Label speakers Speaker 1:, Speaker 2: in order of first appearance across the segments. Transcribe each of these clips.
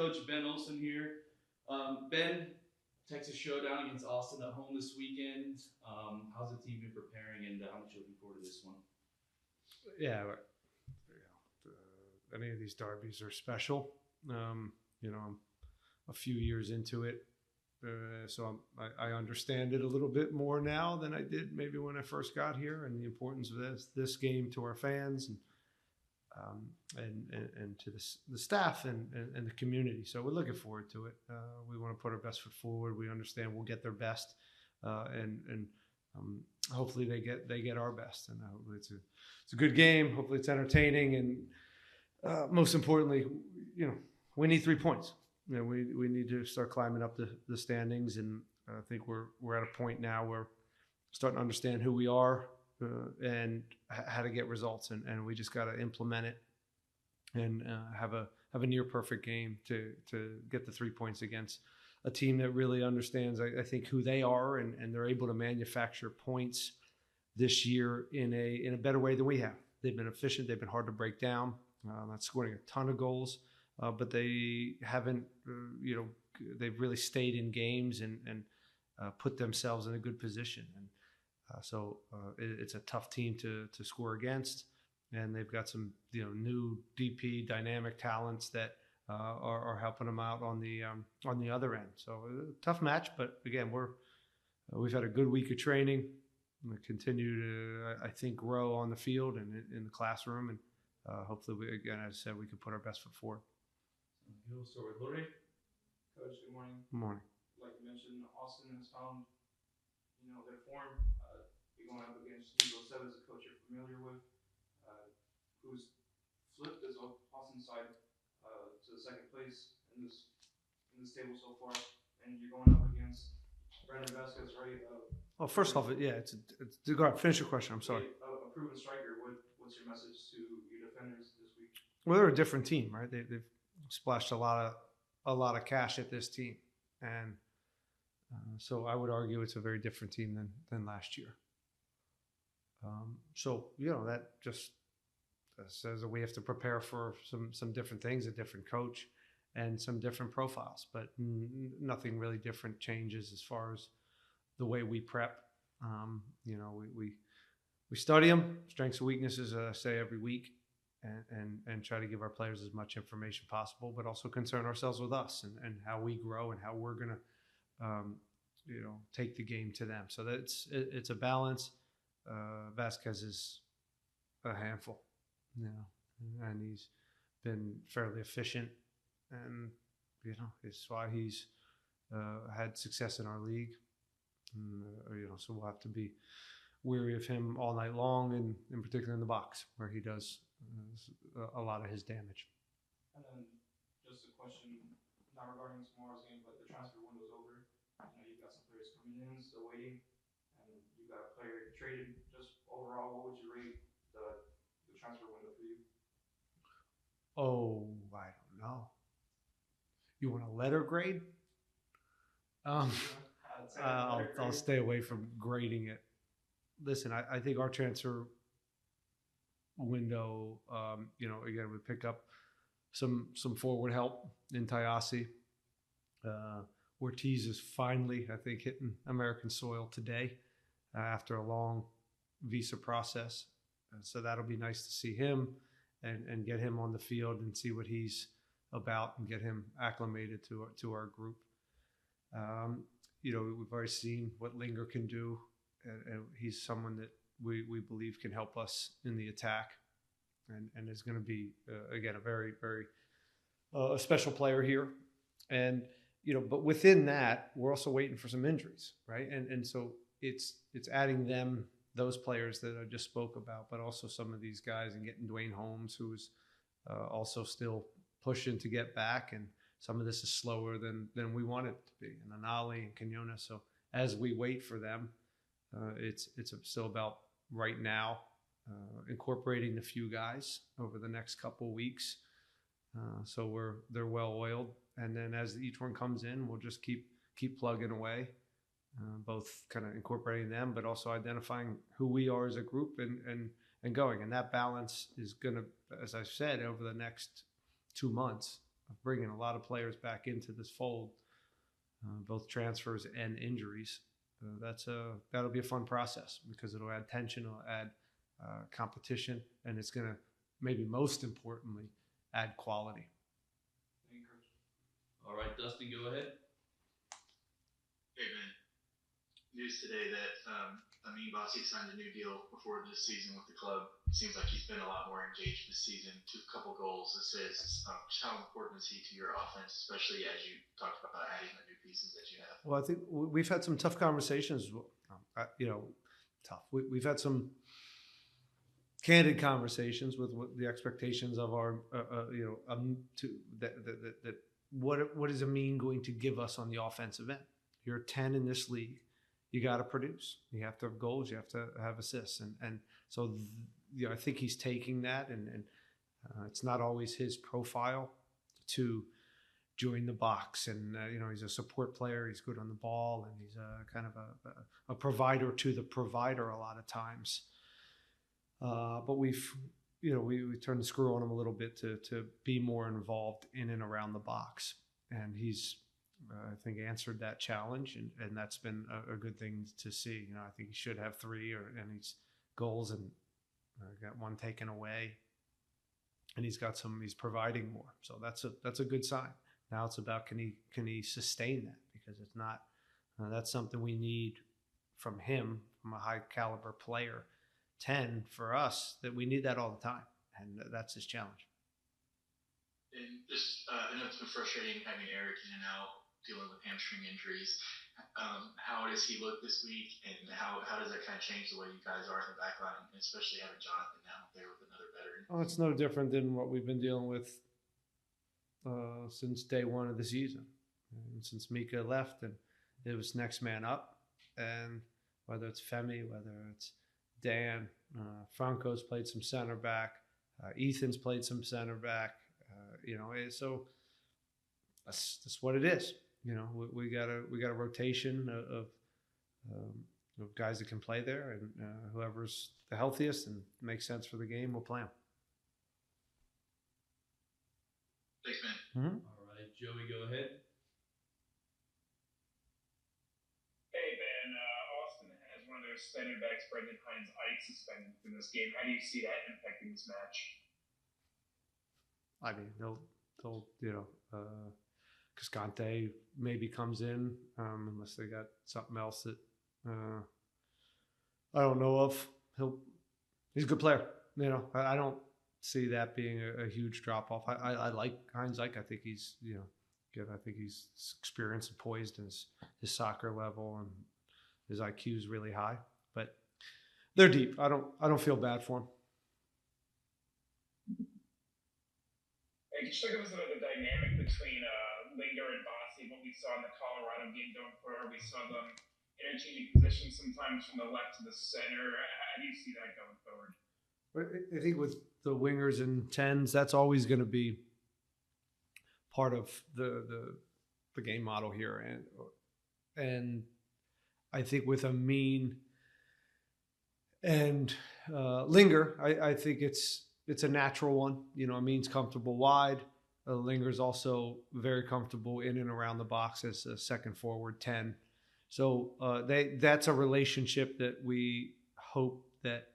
Speaker 1: coach, Ben Olsen here. Ben, Texas Showdown against Austin at home this weekend. How's the team been preparing, and how much are you looking forward to this one?
Speaker 2: Yeah, any of these derbies are special. I'm a few years into it, so I understand it a little bit more now than I did maybe when I first got here, and the importance of this game to our fans and to the staff and the community. So we're looking forward to it. We want to put our best foot forward. We understand we'll get their best, and hopefully they get our best. And hopefully it's a good game. Hopefully it's entertaining, and most importantly, we need 3 points. We need to start climbing up the standings, and I think we're at a point now where we're starting to understand who we are and how to get results, and we just got to implement it and have a near perfect game to get the 3 points against a team that really understands, I think, who they are, and they're able to manufacture points this year in a better way than we have. They've been efficient. They've been hard to break down. Not scoring a ton of goals, but they haven't, they've really stayed in games and put themselves in a good position. And so it's a tough team to score against, and they've got some new DP dynamic talents that are helping them out on the other end. So a tough match, but again, we've had a good week of training. We continue to, I think, grow on the field and in the classroom, and hopefully, again, as I said, we can put our best foot forward.
Speaker 1: So with Lori.
Speaker 3: Coach, good morning.
Speaker 2: Good morning.
Speaker 3: Like you mentioned, Austin has found, their form. You're going up against Nico Seves, a coach you're familiar with, who's flipped his Austin side to the second place in this table so far, and you're going up against Brandon Vasquez, right?
Speaker 2: Well, first off, yeah, it's go ahead, finish your question. I'm sorry.
Speaker 3: A proven striker. What's your message to your defenders this week?
Speaker 2: Well, they're a different team, right? They've splashed a lot of cash at this team, and so I would argue it's a very different team than last year. So that just says that we have to prepare for some different things, a different coach, and some different profiles, but nothing really different changes as far as the way we prep. We study them, strengths and weaknesses, I say every week, and try to give our players as much information possible, but also concern ourselves with us and how we grow and how we're going to, take the game to them. So it's a balance. Vasquez is a handful, and he's been fairly efficient, and it's why he's had success in our league. So we'll have to be weary of him all night long, and in particular in the box where he does a lot of his damage.
Speaker 3: And then just a question, not regarding tomorrow's game, but the transfer window's over. You've got some players coming in, still waiting, and you got a player traded. Just overall, what would you rate the transfer window for you?
Speaker 2: Oh, I don't know. You want a letter grade? I'll stay away from grading it. Listen, I think our transfer window, again, we pick up some forward help in Tayasi. Ortiz is finally, I think, hitting American soil today after a long visa process. So that'll be nice to see him and get him on the field and see what he's about and get him acclimated to our group. We've already seen what Linger can do, and he's someone that we believe can help us in the attack, and is going to be again a very, very a special player here. And but within that, we're also waiting for some injuries, right? And so it's adding those players that I just spoke about, but also some of these guys, and getting Dwayne Holmes, who's also still pushing to get back, and some of this is slower than we want it to be, and Anali and Quinona. So as we wait for them, it's still about right now incorporating a few guys over the next couple weeks. So they're well oiled, and then as each one comes in, we'll just keep plugging away, both kind of incorporating them, but also identifying who we are as a group and going. And that balance is going to, as I've said, over the next 2 months, bringing a lot of players back into this fold, both transfers and injuries. That'll be a fun process because it'll add tension, it'll add competition, and it's going to, maybe most importantly, add quality.
Speaker 1: All right, Dustin, go ahead.
Speaker 4: Hey, man. News today that Amin Bassi signed a new deal before this season with the club. It seems like he's been a lot more engaged this season. A couple goals, assists. How important is he to your offense, especially as you talked about adding the new pieces that you have?
Speaker 2: Well, I think we've had some tough conversations. Tough. We've had some candid conversations with the expectations of our, what is Amin going to give us on the offensive end? You're 10 in this league. You got to produce. You have to have goals. You have to have assists. And so, I think he's taking that, and it's not always his profile to join the box. And, he's a support player. He's good on the ball, and he's kind of a provider to the provider a lot of times. But we turned the screw on him a little bit to be more involved in and around the box. And he's, I think, answered that challenge, and that's been a good thing to see. I think he should have 3 and he's goals, and got 1 taken away, and he's providing more. So that's a good sign. Now it's about can he sustain that, because it's not that's something we need from him, from a high caliber player. 10 for us, that we need that all the time, and that's his challenge.
Speaker 4: And just, I know it's been frustrating having Eric in and out, dealing with hamstring injuries. How does he look this week, and how does that kind of change the way you guys are in the back line, especially having Jonathan now there with another veteran?
Speaker 2: Oh, it's no different than what we've been dealing with since day one of the season. And since Mika left, and it was next man up, and whether it's Femi, whether it's Dan, Franco's played some center back, Ethan's played some center back, so that's what it is. We got a rotation of guys that can play there, and whoever's the healthiest and makes sense for the game, we'll play them.
Speaker 4: Thanks, man.
Speaker 2: Mm-hmm.
Speaker 1: All right, Joey, go ahead.
Speaker 3: Hey, Ben. Austin has one of their center backs, Brendan Hines-Ike, suspended in this game. How do you see that impacting this match?
Speaker 2: I mean, they'll Cascante maybe comes in, unless they got something else that I don't know of. He's a good player. I don't see that being a huge drop off. I like Hines-Ike. I think he's good. I think he's experienced and poised, and his soccer level and his IQ is really high. But they're deep. I don't feel bad for him.
Speaker 3: Hey, can you talk about the dynamic between Linger and Bassi, what we saw in the Colorado game going forward? We saw them interchanging positions sometimes from the left to the center. How do you see that going forward?
Speaker 2: I think with the wingers and 10s, that's always going to be part of the game model here, and I think with Amin and Linger, I think it's a natural one. Amin's comfortable wide. Linger's also very comfortable in and around the box as a second forward 10. So that's a relationship that we hope that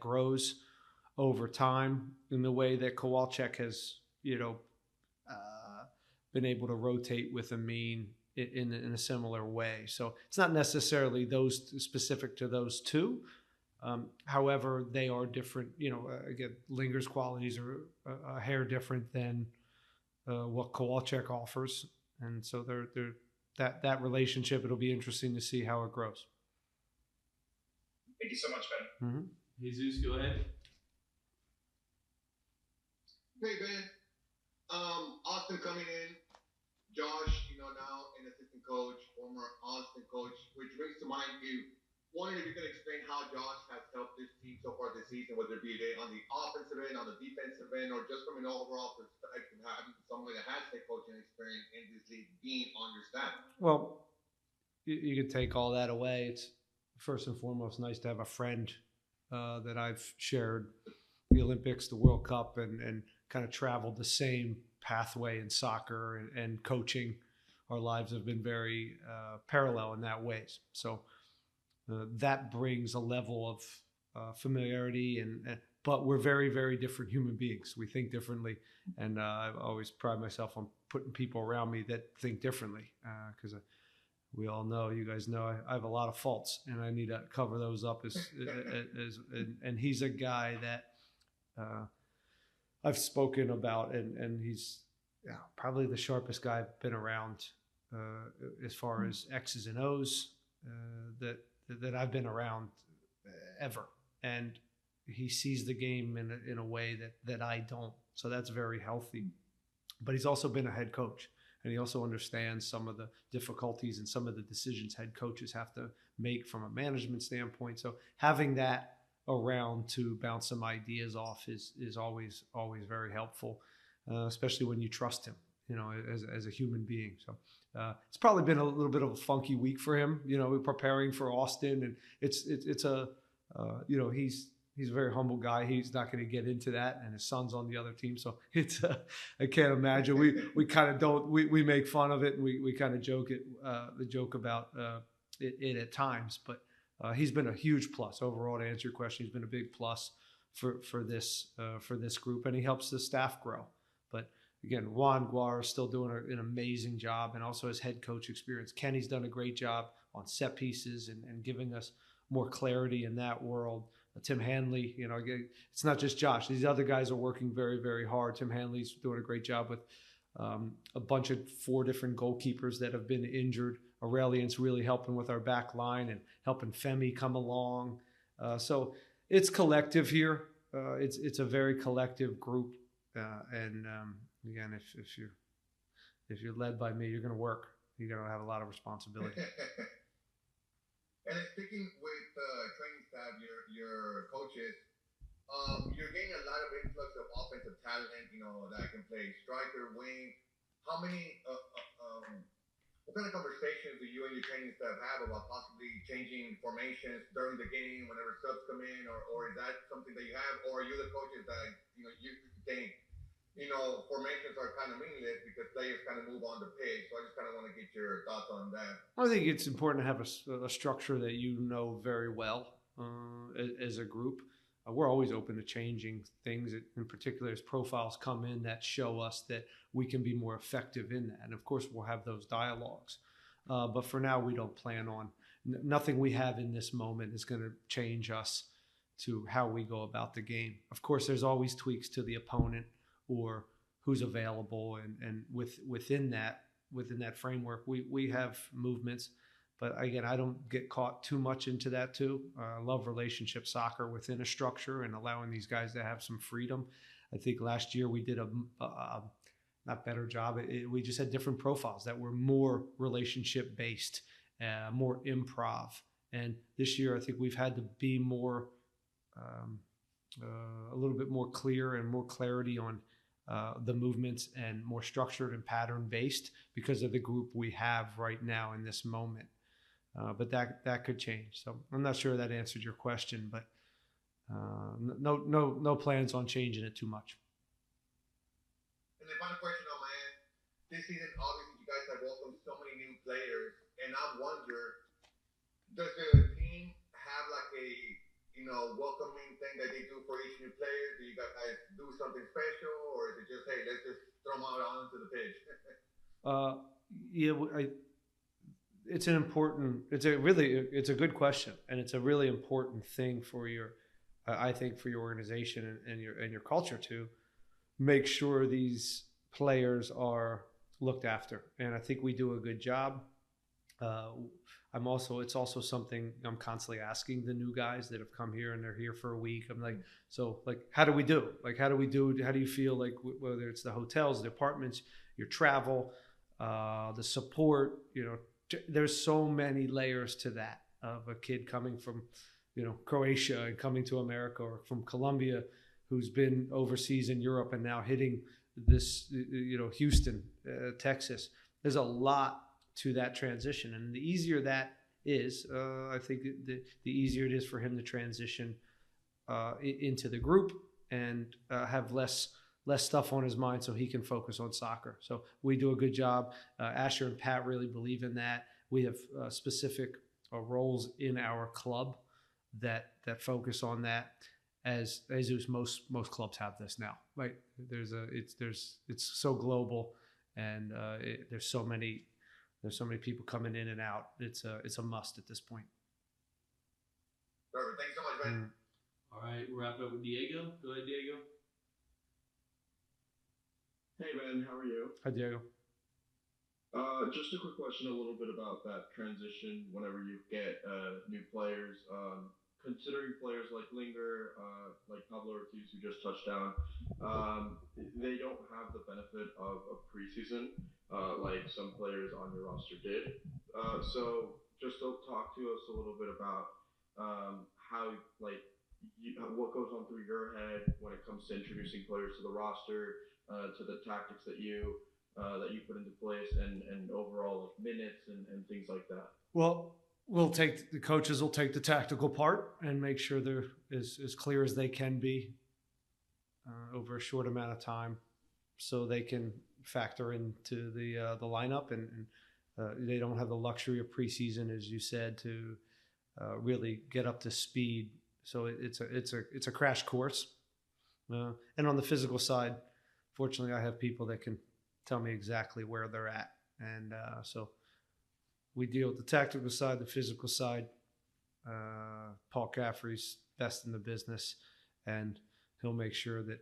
Speaker 2: grows over time, in the way that Kowalczyk has been able to rotate with Amin in a similar way. So it's not necessarily those specific to those two. However, they are different. Again, Linger's qualities are a hair different than what Kowalczyk offers, and so they're that relationship. It'll be interesting to see how it grows.
Speaker 3: Thank you so much, Ben.
Speaker 2: Mm-hmm.
Speaker 1: Jesus, go ahead.
Speaker 5: Hey, Ben. Austin coming in. Josh, now an assistant coach, former Austin coach, which brings to mind you. Wondering if you can explain how Josh has helped this team so far this season, whether it be on the offensive end, on the defensive end, or just from an overall perspective, having someone that has head coaching experience in this league being on your staff.
Speaker 2: Well, you could take all that away. It's first and foremost nice to have a friend that I've shared the Olympics, the World Cup, and kind of traveled the same pathway in soccer and coaching. Our lives have been very parallel in that ways. So that brings a level of familiarity, but we're very, very different human beings. We think differently, and I always pride myself on putting people around me that think differently, because we all know, you guys know, I have a lot of faults, and I need to cover those up. And he's a guy that I've spoken about, and he's probably the sharpest guy I've been around as far as X's and O's that I've been around ever. And he sees the game in a way that I don't. So that's very healthy. But he's also been a head coach, and he also understands some of the difficulties and some of the decisions head coaches have to make from a management standpoint. So having that around to bounce some ideas off is always very helpful, especially when you trust him, as a human being. So it's probably been a little bit of a funky week for him, preparing for Austin, and it's a he's a very humble guy. He's not going to get into that, and his son's on the other team, so it's I can't imagine. We kind of don't we make fun of it, and we kind of joke about it at times, but he's been a huge plus overall. To answer your question, he's been a big plus for this group, and he helps the staff grow. But again, Juan Guar is still doing an amazing job, and also his head coach experience. Kenny's done a great job on set pieces and giving us more clarity in that world. Tim Hanley, it's not just Josh. These other guys are working very, very hard. Tim Hanley's doing a great job with a bunch of 4 different goalkeepers that have been injured. Aurelian's really helping with our back line and helping Femi come along. So it's collective here. It's a very collective group. Again, if you're led by me, you're going to work. You're going to have a lot of responsibility.
Speaker 5: And speaking with training staff, your coaches, you're getting a lot of influx of offensive talent, that can play striker, wing. How many, what kind of conversations do you and your training staff have about possibly changing formations during the game whenever subs come in, or is that something that you have, or are you the coaches that, you think, formations are kind of meaningless because players kind of move on the pitch. So I just kind of want to get your thoughts on that.
Speaker 2: I think it's important to have a structure that you know very well as a group. We're always open to changing things, in particular as profiles come in that show us that we can be more effective in that. And of course, we'll have those dialogues. But for now, we don't plan on. Nothing we have in this moment is going to change us to how we go about the game. Of course, there's always tweaks to the opponent or who's available, and within that framework, we have movements. But again, I don't get caught too much into that too. I love relationship soccer within a structure and allowing these guys to have some freedom. I think last year we did a not better job. We just had different profiles that were more relationship based, more improv. And this year, I think we've had to be more, a little bit more clear and more clarity on the movements, and more structured and pattern based because of the group we have right now in this moment. But that could change. So I'm not sure that answered your question, but no plans on changing it too much.
Speaker 5: And the final question on my end: this season, obviously, you guys have welcomed so many new players, and I wonder, does the team have like a welcoming thing that they do for each new player? Do you guys do something special, or is it just, hey, let's just throw them out onto the pitch?
Speaker 2: It's a good question, and it's a really important thing for your organization and your culture to make sure these players are looked after. And I think we do a good job. It's also something I'm constantly asking the new guys that have come here and they're here for a week. I'm like, how do we do? How do you feel, like, whether it's the hotels, the apartments, your travel, the support, there's so many layers to that, of a kid coming from, Croatia and coming to America, or from Colombia, who's been overseas in Europe and now hitting this, Houston, Texas. There's a lot to that transition, and the easier that is, I think the easier it is for him to transition into the group and have less less stuff on his mind so he can focus on soccer. So we do a good job. Asher and Pat really believe in that. We have specific roles in our club that focus on that, as most clubs have this now. Right? It's so global, and there's so many people coming in and out. It's a must at this point.
Speaker 5: Perfect. Thanks so much, man.
Speaker 1: All right, we'll wrap it up with Diego. Go ahead, Diego.
Speaker 6: Hey Ben, how are you?
Speaker 2: Hi, Diego.
Speaker 6: Just a quick question, a little bit about that transition whenever you get new players. Considering players like Linger, like Pablo Ortiz, who just touched down, they don't have the benefit of a preseason like some players on your roster did. So just to talk to us a little bit about how, like, what goes on through your head when it comes to introducing players to the roster, to the tactics that you put into place, and overall, like, minutes and things like that.
Speaker 2: Well, the coaches will take the tactical part and make sure they're as clear as they can be over a short amount of time, so they can factor into the lineup, and they don't have the luxury of preseason, as you said, to really get up to speed. So it's a crash course, and on the physical side, fortunately, I have people that can tell me exactly where they're at, and so we deal with the tactical side, the physical side. Paul Caffrey's best in the business, and he'll make sure that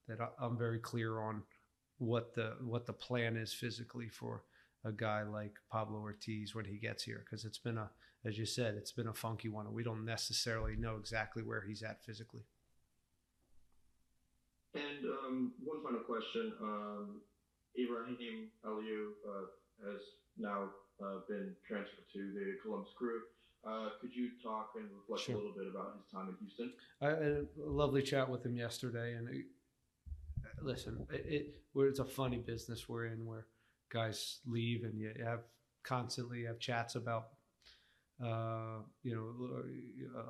Speaker 2: that I'm very clear on what the plan is physically for a guy like Pablo Ortiz when he gets here, because it's been as you said, it's been a funky one. We don't necessarily know exactly where he's at physically.
Speaker 6: And one final question. Ibrahim Aliou has now been transferred to the Columbus Crew. Could you talk and reflect
Speaker 2: Sure.
Speaker 6: a little bit about his time in Houston?
Speaker 2: I had a lovely chat with him yesterday, and listen, it's a funny business we're in, where guys leave and you constantly have chats about a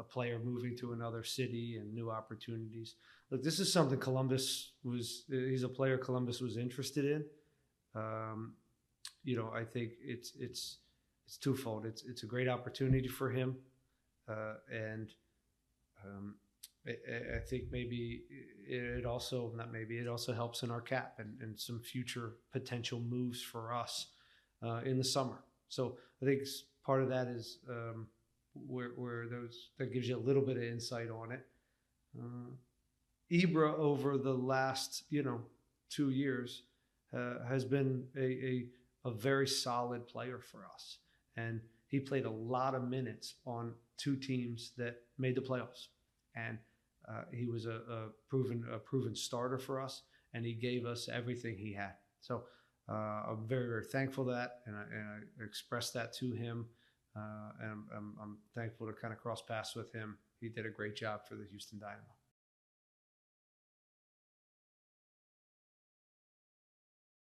Speaker 2: player moving to another city and new opportunities. Look, this is something he's a player Columbus was interested in. I think it's twofold. It's a great opportunity for him, and I think maybe it also helps in our cap and some future potential moves for us in the summer. So I think part of that is that gives you a little bit of insight on it. Ibra over the last 2 years has been a very solid player for us, and he played a lot of minutes on 2 teams that made the playoffs, and he was a proven starter for us, and he gave us everything he had. So I'm very, very thankful for that, and I expressed that to him, and I'm thankful to kind of cross paths with him. He did a great job for the Houston Dynamo.